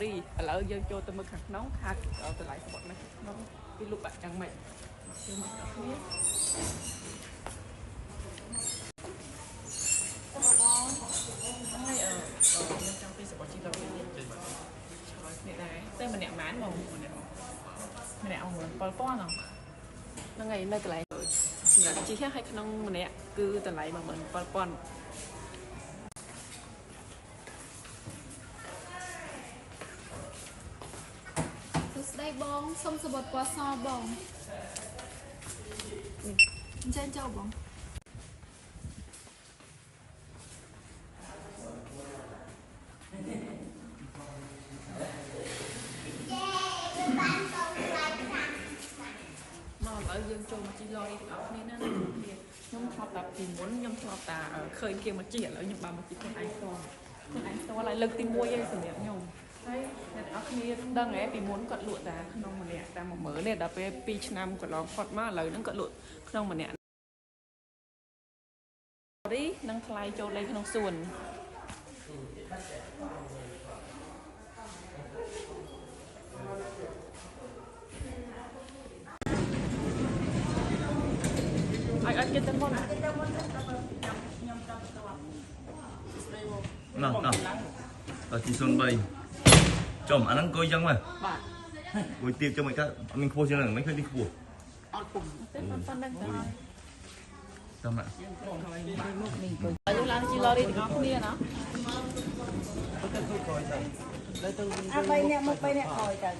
story ở dương cho tôi mực nóng thắt ở từ lại bọn này nó cái lục bạn chẳng mệt nhưng mà nó biết ngay ở trong cái sự chi là này tên mình nẹo mán mà mình nẹo người con nào nó ngày nơi từ lại chỉ khác hay không mình nẹo cứ từ lại mà mình con đây bông xong sờ bột qua so bông trên châu bông nó ở dương châu mà chỉ lo đi học nên nó nhung học tập thì muốn nhung học ta khơi kia mà chỉ ở những bà mà chỉ con anh to lại lực tim mua dây sừng nhẹ nhung đấy ở kia đang nghe vì muốn cận lụa ta không mà nè ta mà mở lên đập về pitch nam của nó phật má lời nó cận lụa không mà nè đi năng thay cho đây không xuân anh cái tên con nào ở thị xuân bay chồng anh ăn coi dân mà buổi tiệc cho mấy cái mình khô chưa là mấy cái đi khô sao mà chỉ lo đi nó không đi nó bay nè một bay nè hồi trời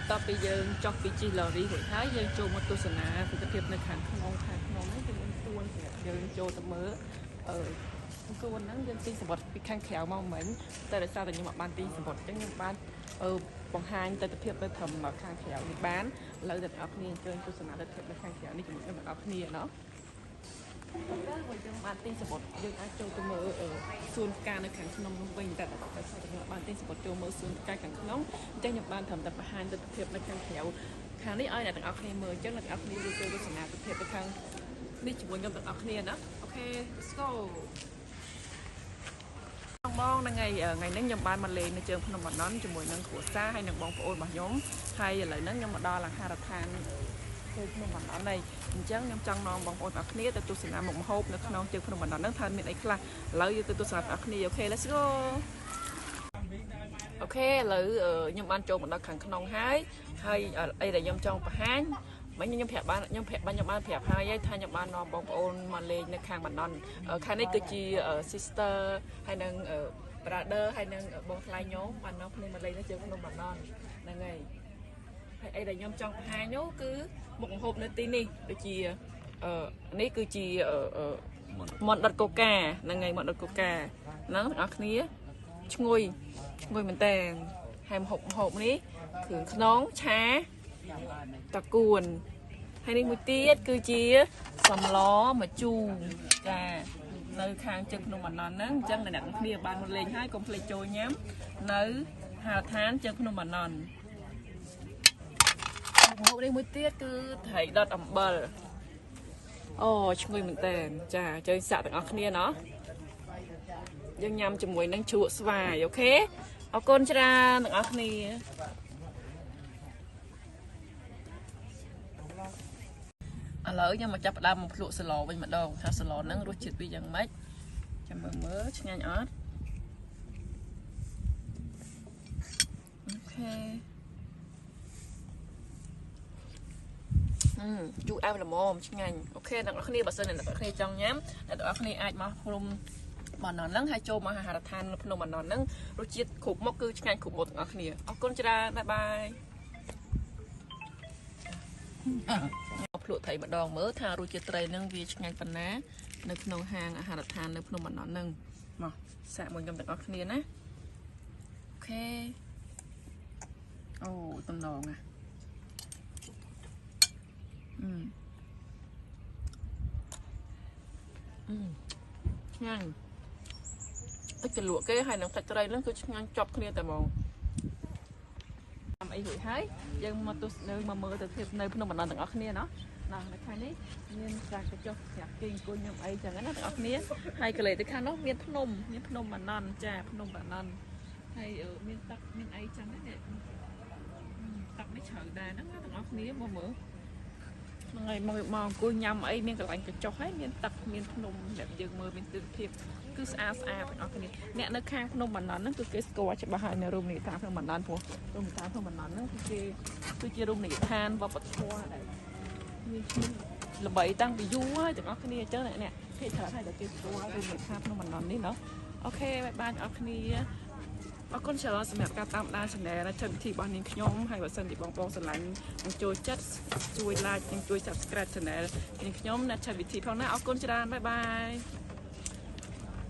បន្ទាប់ពីយើងចុះពីជីឡូរីរួចហើយយើងចូលមកទស្សនាទស្សនភាពនៅខាងក្នុងនេះយើងទួនយើងចូលទៅមើលសួនហ្នឹងយើងទីសមុទ្រពីខាងក្រៅមកមិញតែដោយសារតែខ្ញុំអត់បានទីសមុទ្រអញ្ចឹងខ្ញុំបានបង្ហាញទស្សនភាពនៅត្រឹមខាងក្រៅនេះបានឥឡូវអ្នកនរគ្នាអញ្ជើញទស្សនាទស្សនភាពនៅខាងក្រៅនេះជាមួយអ្នកនរគ្នាណោះតែបើយើងបានទីសមុទ្រយើងអាចចូលទៅមើលសួនផ្កានៅខាងក្នុងនោះវិញតែបើសិនជាយើងបានទីសមុទ្រចូលមើលសួនផ្កាខាងក្នុងអញ្ចឹងខ្ញុំបានត្រឹមតែបង្ហាញទស្សនភាពនៅខាងក្រៅខាងនេះឲ្យអ្នកទាំងអស់គ្នាមើលអញ្ចឹងអ្នកទាំងអស់គ្នាចូលទស្សនាទស្សនភាពនៅខាងនេះជាមួយខ្ញុំទាំងអស់គ្នាណាអូខេ let's go បងហ្នឹងថ្ងៃនេះខ្ញុំបានមកលេងនៅជើងភ្នំបណ្ណន់ជាមួយនឹងគ្រួសារហើយនឹងបងប្អូនរបស់ខ្ញុំហើយឥឡូវហ្នឹងខ្ញុំមកដល់អាហារដ្ឋានជើងភ្នំបណ្ណន់ហើយអញ្ចឹងខ្ញុំចង់នាំបងប្អូនទាំងអស់គ្នាទៅទស្សនាមុខម្ហូបនៅក្នុងជើងភ្នំបណ្ណន់ហ្នឹងថាមានអីខ្លះឥឡូវយើងទៅទស្សនាទាំងអស់គ្នាអូខេ let's go អូខេឥឡូវខ្ញុំបានចូលមកដល់ខាងក្នុងហើយអីដែលខ្ញុំចង់បង្ហាញមិញខ្ញុំប្រាប់បានខ្ញុំបានប្រាប់ហើយថាខ្ញុំបាននាំបងប្អូនមកលេងនៅខាងបណ្ណន់ខាងនេះគឺជា sister ហើយនឹង brother ហើយនឹងបងថ្លៃខ្ញុំបាននាំគ្នាមកលេងនៅជើងភ្នំបណ្ណន់ហ្នឹងហើយអីដែលខ្ញុំចង់បង្ហាញនោះគឺមុខម្ហូបនៅទីនេះដូចជានេះគឺជាមាន់ដុតកូកាហ្នឹងហើយមាន់ដុតកូកាហ្នឹងបងប្អូនគ្នាឈ្ងុយមែនតើហើយម្ហូបនេះគ្រឿងខ្នងឆាតកួនហើយនេះមួយទៀតគឺជាសម្លម្ជូរចានៅខាងជើងភ្នំបណ្ណន់ហ្នឹងអញ្ចឹងអ្នកនរគ្នាបានមកលេងហើយកុំភ្លេចចូលញ៉ាំនៅហារដ្ឋានជើងភ្នំបណ្ណន់ម្ហូបនេះមួយទៀតគឺត្រីដុតអំបិលអូឈ្ងុយមែនតើចាជើញសាក់ទាំងអស់គ្នាណោះយើងញ៉ាំជាមួយនឹងជ្រក់ស្វាយអូខេអរគុណច្រើនទាំងអស់គ្នាឥឡូវខ្ញុំមកចាប់ផ្ដើមមកភ្លក់សាឡវិញម្ដងថាសាឡហ្នឹងរសជាតិវាយ៉ាងម៉េចចាំមើលឆ្ងាញ់អត់អូខេជូរអែមល្មមឆ្ងាញ់អូខេអ្នកនរគ្នាបើសិនអ្នកនរគ្នាចង់ញ៉ាំអ្នកនរគ្នាអាចមកព្រមបណ្ណន់ហ្នឹងហើយចូលមកអាហារដ្ឋាននៅភ្នំបណ្ណន់ហ្នឹងរសជាតិគ្រប់មុខគឺឆ្ងាញ់គ្រប់មុខទាំងអស់គ្នាអរគុណច្រើនបាយបាយភ្លក់ត្រីម្ដងមើលថារសជាតិត្រីហ្នឹងវាឆ្ងាញ់ប៉ុណ្ណានៅក្នុងហាងអាហារដ្ឋាននៅភ្នំបណ្ណន់ហ្នឹងមកសាកមួយខ្ញុំទាំងអស់គ្នាណាអូខេអូតំណងណាឆ្ងាញ់ទឹកជ្រលក់គេហើយនឹងសាច់ត្រីហ្នឹងគឺឆ្ងាញ់ជាប់គ្នាតែហ្មងអីរួចហើយយើងមកទស្សនាមកមើលទៅភាពនៅភ្នំបណ្ណន់ទាំងអស់គ្នាណានៅខាងនេះមានការកញ្ចុះស្រាប់គេអង្គុយញ៉ាំអីចឹងណាទាំងអស់គ្នាហើយកន្លែងទៅខាងនោះមានភ្នំបណ្ណន់ចាភ្នំបណ្ណន់ហើយមានទឹកមានអីចឹងណានេះទឹកនេះជ្រៅដែរហ្នឹងទាំងអស់គ្នាមកមើលហ្នឹងហើយមកអង្គុយញ៉ាំអីមានកន្លែងកញ្ចុះហើយមានទឹកមានភ្នំដែលយើងមើលមានទិដ្ឋភាពគឺស្អាតទាំងអស់គ្នាអ្នកនៅខាងភ្នំបណ្ណន់ហ្នឹងគឺគេស្គាល់ច្បាស់ហើយនៅរមណីយដ្ឋានភ្នំបណ្ណន់ព្រោះរមណីយដ្ឋានភ្នំបណ្ណន់ហ្នឹងគឺជារមណីយដ្ឋានវប្បធម៌ដែលមានឈ្មោះល្បីតាំងពីយូរហើយទាំងអស់គ្នាអញ្ចឹងអ្នកគេច្រើនហើយតែគេស្គាល់រមណីយដ្ឋានភ្នំបណ្ណន់នេះណាអូខេបាយទាំងអស់គ្នាអរគុណច្រើនសម្រាប់ការតាមដាន channel ណាចិត្តវិធីរបស់នាងខ្ញុំហើយបើសិនជាបងប្អូនស្រឡាញ់និងចូលចិត្តជួយ like និងជួយ subscribe channel នាងខ្ញុំណាចិត្តវិធីផងណាអរគុណច្រើនបាយបាយ